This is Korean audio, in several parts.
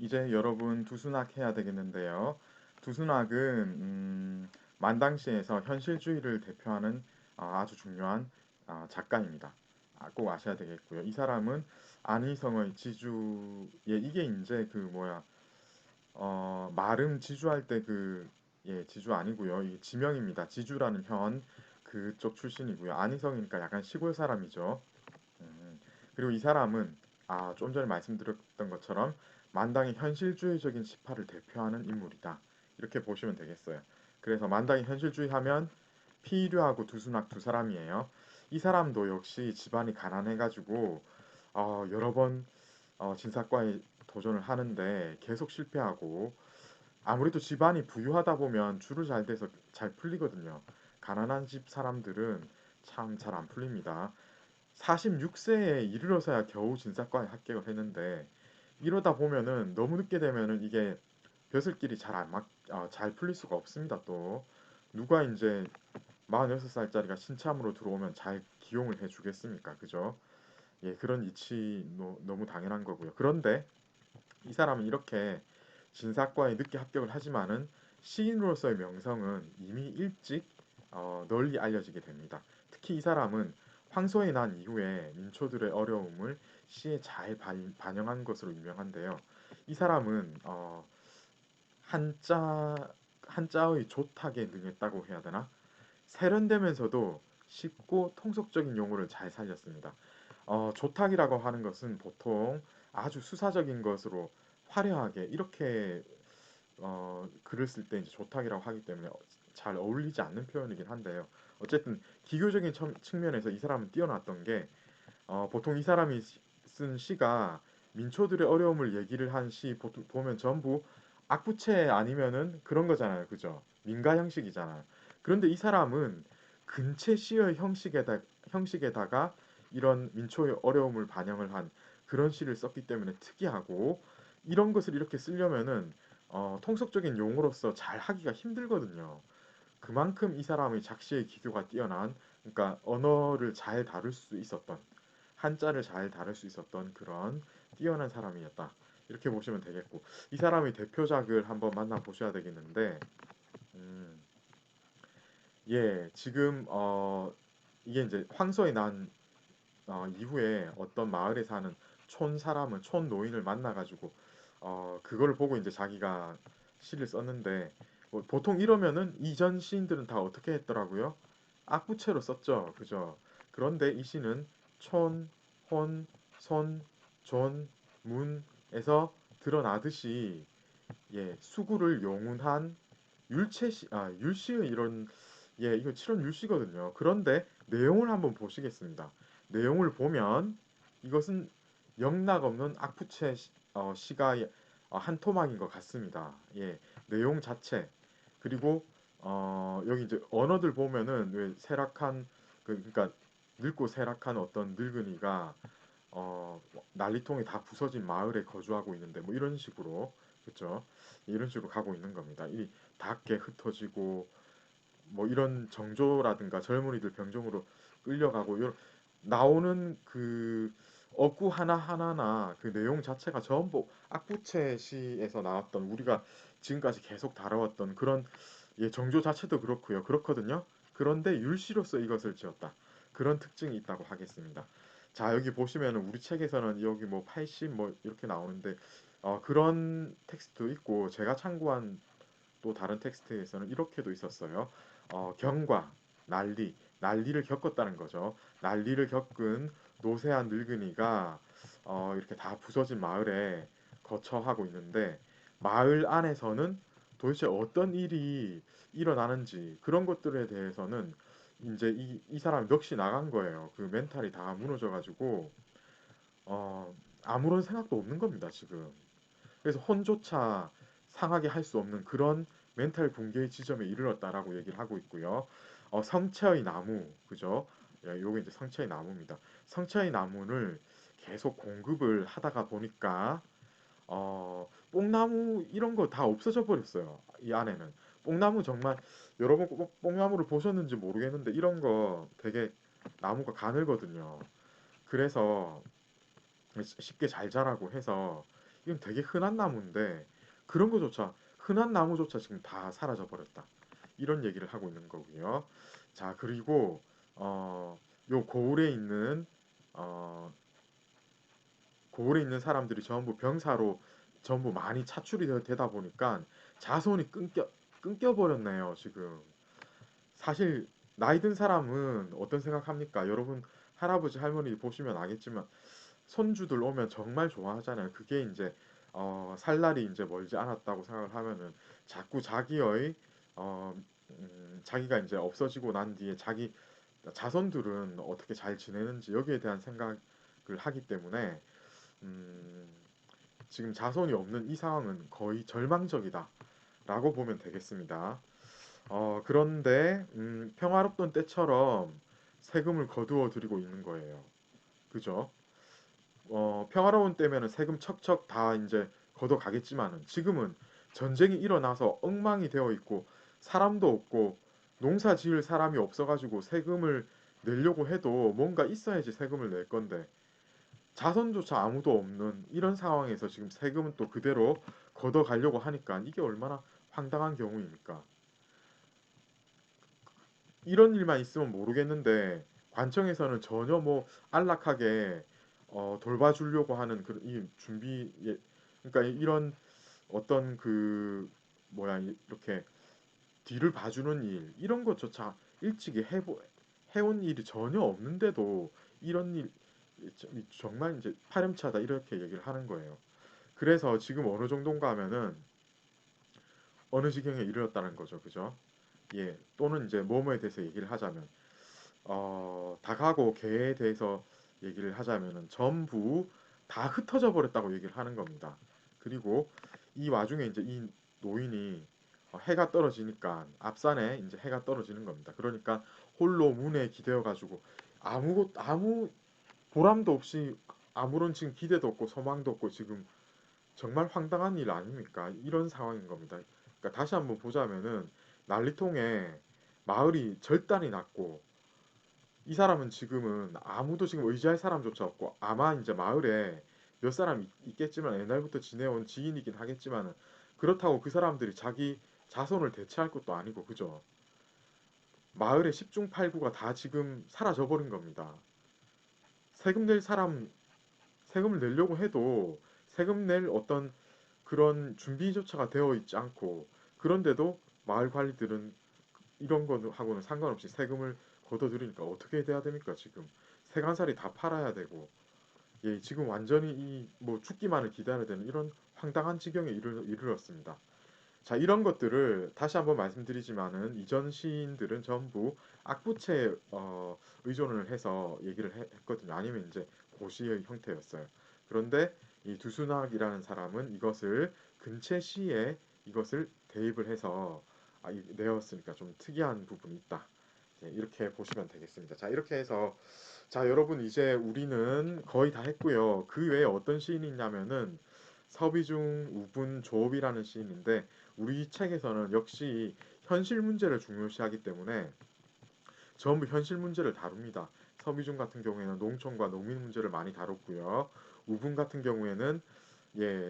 이제 여러분 두수낙 해야 되겠는데요. 두수낙은 만당시에서 현실주의를 대표하는 아주 중요한 작가입니다. 꼭 아셔야 되겠고요. 이 사람은 안희성의 지주, 이게 이제 그 뭐야, 마름 지주할 때 지주 아니고요. 이 지명입니다. 지주라는 현 그쪽 출신이고요. 안희성이니까 약간 시골 사람이죠. 음, 그리고 이 사람은 좀 전에 말씀드렸던 것처럼 만당의 현실주의적인 시파를 대표하는 인물이다. 이렇게 보시면 되겠어요. 그래서 만당의 현실주의 하면 피일류하고 두수낙 두 사람이에요. 이 사람도 역시 집안이 가난해가지고 여러 번 진사과에 도전을 하는데 계속 실패하고 아무래도 집안이 부유하다 보면 줄을 잘 대서 잘 풀리거든요. 가난한 집 사람들은 참 잘 안 풀립니다. 46세에 이르러서야 겨우 진사과에 합격을 했는데 이러다 보면은 너무 늦게 되면은 이게 벼슬길이 잘 풀릴 수가 없습니다. 또 누가 이제 46살짜리가 신참으로 들어오면 잘 기용을 해주겠습니까? 그죠? 예, 그런 이치 너무 당연한 거고요. 그런데 이 사람은 이렇게 진사과에 늦게 합격을 하지만은 시인으로서의 명성은 이미 일찍 널리 알려지게 됩니다. 특히 이 사람은 황소의 난 이후에 민초들의 어려움을 시에 잘 반영한 것으로 유명한데요. 이 사람은 한자 한자의 조탁에 능했다고 해야 되나? 세련되면서도 쉽고 통속적인 용어를 잘 살렸습니다. 조탁이라고 하는 것은 보통 아주 수사적인 것으로 화려하게 이렇게 글을 쓸 때 이제 조탁이라고 하기 때문에 잘 어울리지 않는 표현이긴 한데요. 어쨌든 기교적인 측면에서 이 사람은 뛰어났던 게 보통 이 사람이 쓴 시가 민초들의 어려움을 얘기를 한 시 보면 전부 악부채 아니면은 그런 거잖아요. 그죠? 민가 형식이잖아요. 그런데 이 사람은 근체 시의 형식에다가 이런 민초의 어려움을 반영을 한 그런 시를 썼기 때문에 특이하고 이런 것을 이렇게 쓰려면은 통속적인 용어로서 잘 하기가 힘들거든요. 그만큼 이 사람의 작시의 기교가 뛰어난 그러니까 언어를 잘 다룰 수 있었던 한자를 잘 다룰 수 있었던 그런 뛰어난 사람이었다. 이렇게 보시면 되겠고 이 사람의 대표작을 한번 만나보셔야 되겠는데 음, 지금 이게 이제 황소의 난 이후에 어떤 마을에 사는 촌 사람을 촌 노인을 만나가지고 그걸 보고 이제 자기가 시를 썼는데 보통 이러면은 이전 시인들은 다 어떻게 했더라고요? 악부채로 썼죠, 그죠? 그런데 이 시는 촌, 혼, 손, 존, 문에서 드러나듯이 수구를 용운한 율시의 이런 이거 실은 율시거든요. 그런데 내용을 한번 보시겠습니다. 내용을 보면 이것은 영락 없는 악부채 시가 한 토막인 것 같습니다. 내용 자체 그리고 여기 이제 언어들 보면은 왜 세락한 그러니까 늙고 세락한 어떤 늙은이가 난리통이 다 부서진 마을에 거주하고 있는데 뭐 이런 식으로 그렇죠? 이런 식으로 가고 있는 겁니다. 이 닿게 흩어지고 뭐 이런 정조라든가 젊은이들 병정으로 끌려가고 나오는 그 어구 하나하나나 그 내용 자체가 전부 악부채 시에서 나왔던 우리가 지금까지 계속 다뤄왔던 그런 정조 자체도 그렇고요. 그렇거든요. 그런데 율시로서 이것을 지었다. 그런 특징이 있다고 하겠습니다. 자, 여기 보시면은 우리 책에서는 여기 뭐 80 뭐 이렇게 나오는데 그런 텍스트도 있고 제가 참고한 또 다른 텍스트에서는 이렇게도 있었어요. 경과, 난리를 겪었다는 거죠. 난리를 겪은 노쇠한 늙은이가 이렇게 다 부서진 마을에 거처하고 있는데 마을 안에서는 도대체 어떤 일이 일어나는지 그런 것들에 대해서는 이제 이 사람이 넋이 나간 거예요. 그 멘탈이 다 무너져가지고 아무런 생각도 없는 겁니다, 지금. 그래서 혼조차 상하게 할 수 없는 그런 멘탈 붕괴의 지점에 이르렀다라고 얘기를 하고 있고요. 성체의 나무, 그죠? 요게 이제 성체의 나무입니다. 성체의 나무를 계속 공급을 하다가 보니까 뽕나무 이런 거 다 없어져 버렸어요. 이 안에는. 뽕나무 정말 여러분 뽕나무를 보셨는지 모르겠는데 이런 거 되게 나무가 가늘거든요. 그래서 쉽게 잘 자라고 해서 이건 되게 흔한 나무인데 그런 거조차 흔한 나무조차 지금 다 사라져 버렸다. 이런 얘기를 하고 있는 거고요. 자, 그리고 어, 요 어, 고을에 있는 사람들이 전부 병사로 전부 많이 차출이 되다 보니까 자손이 끊겨 버렸네요, 지금. 사실 나이 든 사람은 어떤 생각합니까? 여러분 할아버지 할머니 보시면 알겠지만 손주들 오면 정말 좋아하잖아요. 그게 이제 살 날이 이제 멀지 않았다고 생각을 하면은 자꾸 어, 자기가 이제 없어지고 난 뒤에 자기 자손들은 어떻게 잘 지내는지 여기에 대한 생각을 하기 때문에 음, 지금 자손이 없는 이 상황은 거의 절망적이다라고 보면 되겠습니다. 그런데 평화롭던 때처럼 세금을 거두어 들이고 있는 거예요. 그죠? 평화로운 때면은 세금 척척 다 이제 걷어가겠지만은 지금은 전쟁이 일어나서 엉망이 되어 있고 사람도 없고 농사 지을 사람이 없어가지고 세금을 내려고 해도 뭔가 있어야지 세금을 낼 건데 자선조차 아무도 없는 이런 상황에서 지금 세금은 또 그대로 걷어가려고 하니까 이게 얼마나 황당한 경우입니까? 이런 일만 있으면 모르겠는데 관청에서는 전혀 뭐 안락하게 돌봐주려고 하는 그런 이 준비 그러니까 이런 어떤 그 뭐야 이렇게 뒤를 봐주는 일 이런 것조차 일찍이 해온 일이 전혀 없는데도 이런 일 정말 이제 파렴치하다 이렇게 얘기를 하는 거예요. 그래서 지금 어느 정도인가 하면은 어느 지경에 이르렀다는 거죠, 그죠? 예, 또는 이제 뭐뭐에 대해서 얘기를 하자면 닭하고 개에 대해서 얘기를 하자면은 전부 다 흩어져 버렸다고 얘기를 하는 겁니다. 그리고 이 와중에 이제 이 노인이 해가 떨어지니까 앞산에 이제 해가 떨어지는 겁니다. 그러니까 홀로 문에 기대어 가지고 아무 보람도 없이 아무런 지금 기대도 없고 소망도 없고 지금 정말 황당한 일 아닙니까? 이런 상황인 겁니다. 그러니까 다시 한번 보자면은 난리통에 마을이 절단이 났고 이 사람은 지금은 아무도 지금 의지할 사람조차 없고 아마 이제 마을에 몇 사람 있겠지만 옛날부터 지내온 지인이긴 하겠지만 그렇다고 그 사람들이 자기 자손을 대체할 것도 아니고 그죠? 마을의 10중 8구가 다 지금 사라져 버린 겁니다. 세금 낼 사람 세금을 내려고 해도 세금 낼 어떤 그런 준비조차가 되어 있지 않고 그런데도 마을 관리들은 이런 거하고는 상관없이 세금을 걷어들이니까 어떻게 돼야 됩니까 지금 세간살이 다 팔아야 되고 예 지금 완전히 이 뭐 죽기만을 기다려야 되는 이런 황당한 지경에 이르렀습니다. 자 이런 것들을 다시 한번 말씀드리지만은 이전 시인들은 전부 악부채에 의존을 해서 얘기를 했거든요. 아니면 이제 고시의 형태였어요. 그런데 이 두순학이라는 사람은 이것을 근체 시에 이것을 대입을 해서 내었으니까 좀 특이한 부분이 있다. 이렇게 보시면 되겠습니다. 자 이렇게 해서 자 여러분 이제 우리는 거의 다 했고요. 그 외에 어떤 시인이 있냐면은 서비중 우분 조업이라는 시인인데 우리 책에서는 역시 현실 문제를 중요시하기 때문에 전부 현실 문제를 다룹니다. 서비중 같은 경우에는 농촌과 농민 문제를 많이 다뤘고요. 우분 같은 경우에는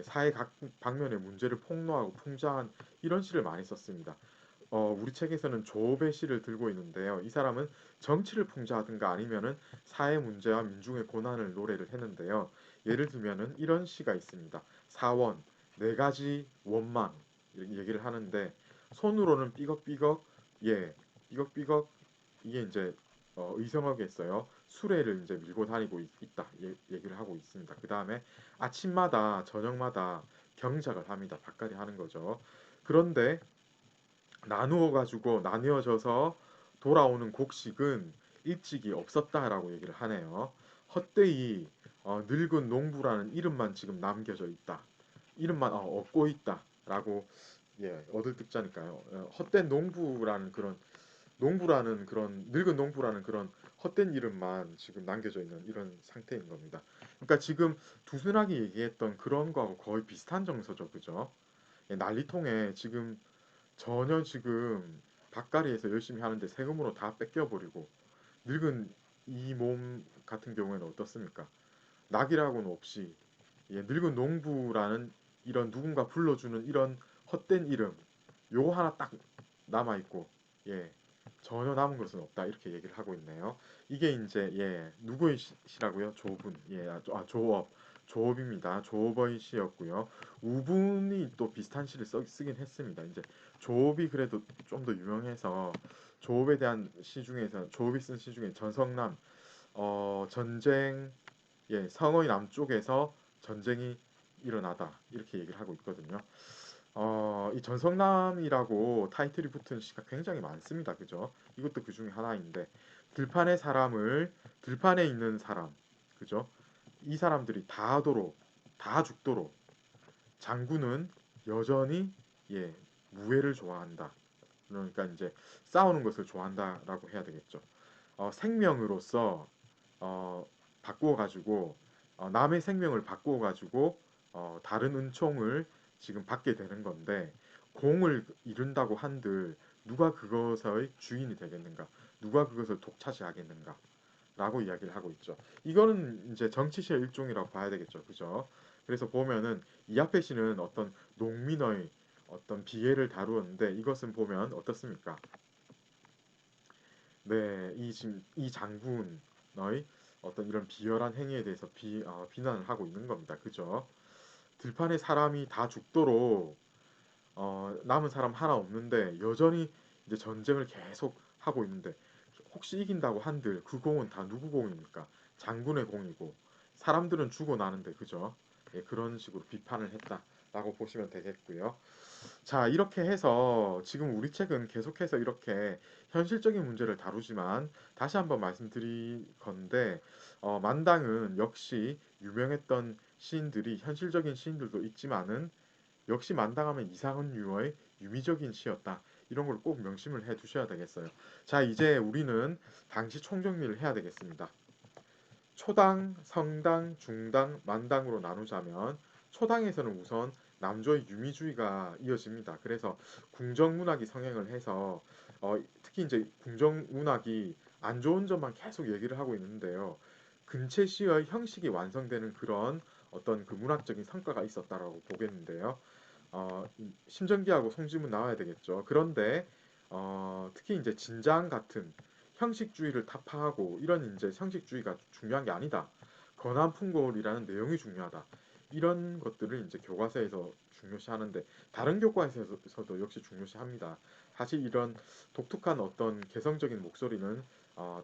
사회 각 방면의 문제를 폭로하고 풍자한 이런 시를 많이 썼습니다. 우리 책에서는 조업의 시를 들고 있는데요. 이 사람은 정치를 풍자하든가 아니면은 사회 문제와 민중의 고난을 노래를 했는데요. 예를 들면은 이런 시가 있습니다. 사원, 네 가지 원망 이렇게 얘기를 하는데 손으로는 삐걱삐걱 삐걱삐걱 이게 이제 의성어겠어요. 수레를 이제 밀고 다니고 있다 얘기를 하고 있습니다. 그 다음에 아침마다 저녁마다 경작을 합니다. 밭갈이 하는 거죠. 그런데 나뉘어져서 돌아오는 곡식은 일찍이 없었다라고 얘기를 하네요. 헛되이 늙은 농부라는 이름만 지금 남겨져 있다. 이름만 얻고 있다라고 얻을 듣자니까요. 헛된 농부라는 그런 늙은 농부라는 그런 헛된 이름만 지금 남겨져 있는 이런 상태인 겁니다. 그러니까 지금 두순하게 얘기했던 그런 거하고 거의 비슷한 정서죠, 그죠? 난리통에 지금 전혀 지금 밭가리에서 열심히 하는데 세금으로 다 뺏겨버리고 늙은 이 몸 같은 경우에는 어떻습니까? 낙이라고는 없이 예, 늙은 농부라는 이런 누군가 불러주는 이런 헛된 이름 요거 하나 딱 남아 있고 예, 전혀 남은 것은 없다 이렇게 얘기를 하고 있네요. 이게 이제 예, 누구의 시라고요? 조분. 예, 조업. 조업입니다. 조업의 시였고요. 우분이 또 비슷한 시를 쓰긴 했습니다. 이제 조업이 그래도 좀 더 유명해서 조업에 대한 시 중에서 조업이 쓴 시 중에 전성남 전쟁 예, 성의 남쪽에서 전쟁이 일어나다 이렇게 얘기를 하고 있거든요. 이 전성남이라고 타이틀이 붙은 시가 굉장히 많습니다. 그죠? 이것도 그 중에 하나인데 들판의 사람을 들판에 있는 사람 그죠? 이 사람들이 다 하도록 다 죽도록 장군은 여전히 예, 무예를 좋아한다. 그러니까 이제 싸우는 것을 좋아한다라고 해야 되겠죠. 생명으로서 어, 바꾸어 가지고 남의 생명을 바꾸어 가지고 다른 은총을 지금 받게 되는 건데 공을 이룬다고 한들 누가 그것의 주인이 되겠는가? 누가 그것을 독차지하겠는가? 라고 이야기를 하고 있죠. 이거는 이제 정치시의 일종이라고 봐야 되겠죠. 그죠? 그래서 보면은 이 앞에 시는 어떤 농민의 어떤 비애를 다루었는데 이것은 보면 어떻습니까? 네, 지금 이 장군의 어떤 이런 비열한 행위에 대해서 비난을 하고 있는 겁니다. 그죠? 들판에 사람이 다 죽도록 남은 사람 하나 없는데 여전히 이제 전쟁을 계속 하고 있는데 혹시 이긴다고 한들 그 공은 다 누구 공입니까? 장군의 공이고 사람들은 죽어나는데 그죠? 예, 그런 식으로 비판을 했다라고 보시면 되겠고요. 자, 이렇게 해서 지금 우리 책은 계속해서 이렇게 현실적인 문제를 다루지만 다시 한번 말씀드릴 건데 만당은 역시 유명했던 시인들이 현실적인 시인들도 있지만은 역시 만당하면 이상은 유어의 유미적인 시였다. 이런 걸 꼭 명심을 해 두셔야 되겠어요. 자, 이제 우리는 당시 총정리를 해야 되겠습니다. 초당, 성당, 중당, 만당으로 나누자면 초당에서는 우선 남조의 유미주의가 이어집니다. 그래서 궁정문학이 성행을 해서 특히 이제 궁정문학이 안 좋은 점만 계속 얘기를 하고 있는데요. 근체시의 형식이 완성되는 그런 어떤 그 문학적인 성과가 있었다라고 보겠는데요. 심정기하고 송지문 나와야 되겠죠. 그런데 특히 이제 진장 같은 형식주의를 타파하고 이런 이제 형식주의가 중요한 게 아니다. 건한풍골이라는 내용이 중요하다. 이런 것들을 이제 교과서에서 중요시하는데 다른 교과서에서도 역시 중요시합니다. 사실 이런 독특한 어떤 개성적인 목소리는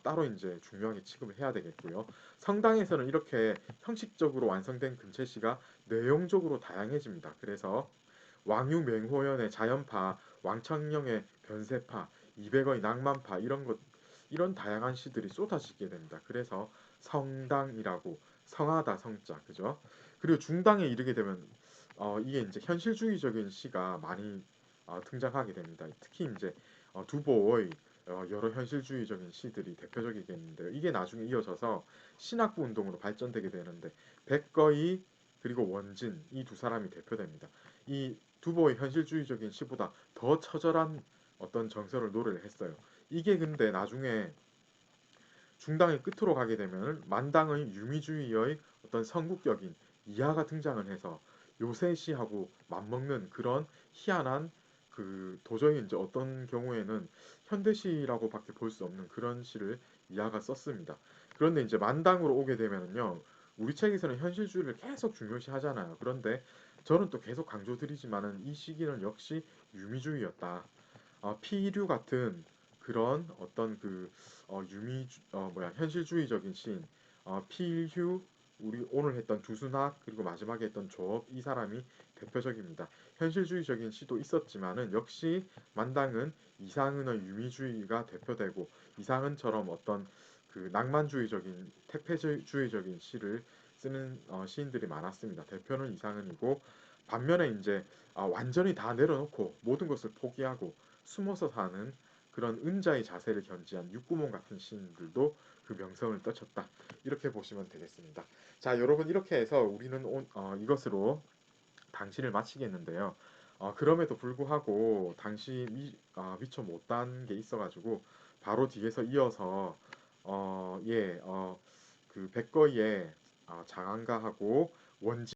따로 이제 중요하게 취급을 해야 되겠고요. 성당에서는 이렇게 형식적으로 완성된 금체시가 내용적으로 다양해집니다. 그래서 왕유맹호연의 자연파, 왕창령의 변세파, 이백의 낭만파 이런 다양한 시들이 쏟아지게 됩니다. 그래서 성당이라고 성하다 성자 그죠? 그리고 중당에 이르게 되면 이게 이제 현실주의적인 시가 많이 등장하게 됩니다. 특히 이제 두보의 여러 현실주의적인 시들이 대표적이겠는데요. 이게 나중에 이어져서 신학부 운동으로 발전되게 되는데 백거이 그리고 원진 이 두 사람이 대표됩니다. 이 두보의 현실주의적인 시보다 더 처절한 어떤 정서를 노래를 했어요. 이게 근데 나중에 중당의 끝으로 가게 되면 만당의 유미주의의 어떤 성국격인 이하가 등장을 해서 요새시하고 맞먹는 그런 희한한 그 도저히 이제 어떤 경우에는 현대시라고밖에 볼 수 없는 그런 시를 이하가 썼습니다. 그런데 이제 만당으로 오게 되면요. 우리 책에서는 현실주의를 계속 중요시 하잖아요. 그런데 저는 또 계속 강조드리지만은 이 시기는 역시 유미주의였다. 피류 같은 그런 어떤 그 현실주의적인 시인 필휴 우리 오늘 했던 두순학 그리고 마지막에 했던 조업 이 사람이 대표적입니다. 현실주의적인 시도 있었지만은 역시 만당은 이상은의 유미주의가 대표되고 이상은처럼 어떤 그 낭만주의적인 택배주의적인 시를 쓰는 시인들이 많았습니다. 대표는 이상은이고 반면에 이제 완전히 다 내려놓고 모든 것을 포기하고 숨어서 사는 그런 은자의 자세를 견지한 육구몬 같은 시인들도 그 명성을 떨쳤다. 이렇게 보시면 되겠습니다. 자, 여러분 이렇게 해서 우리는 이것으로 당시를 마치겠는데요. 그럼에도 불구하고 당시 미처 못한 게 있어가지고 바로 뒤에서 이어서 그 백거의 장안가하고 원지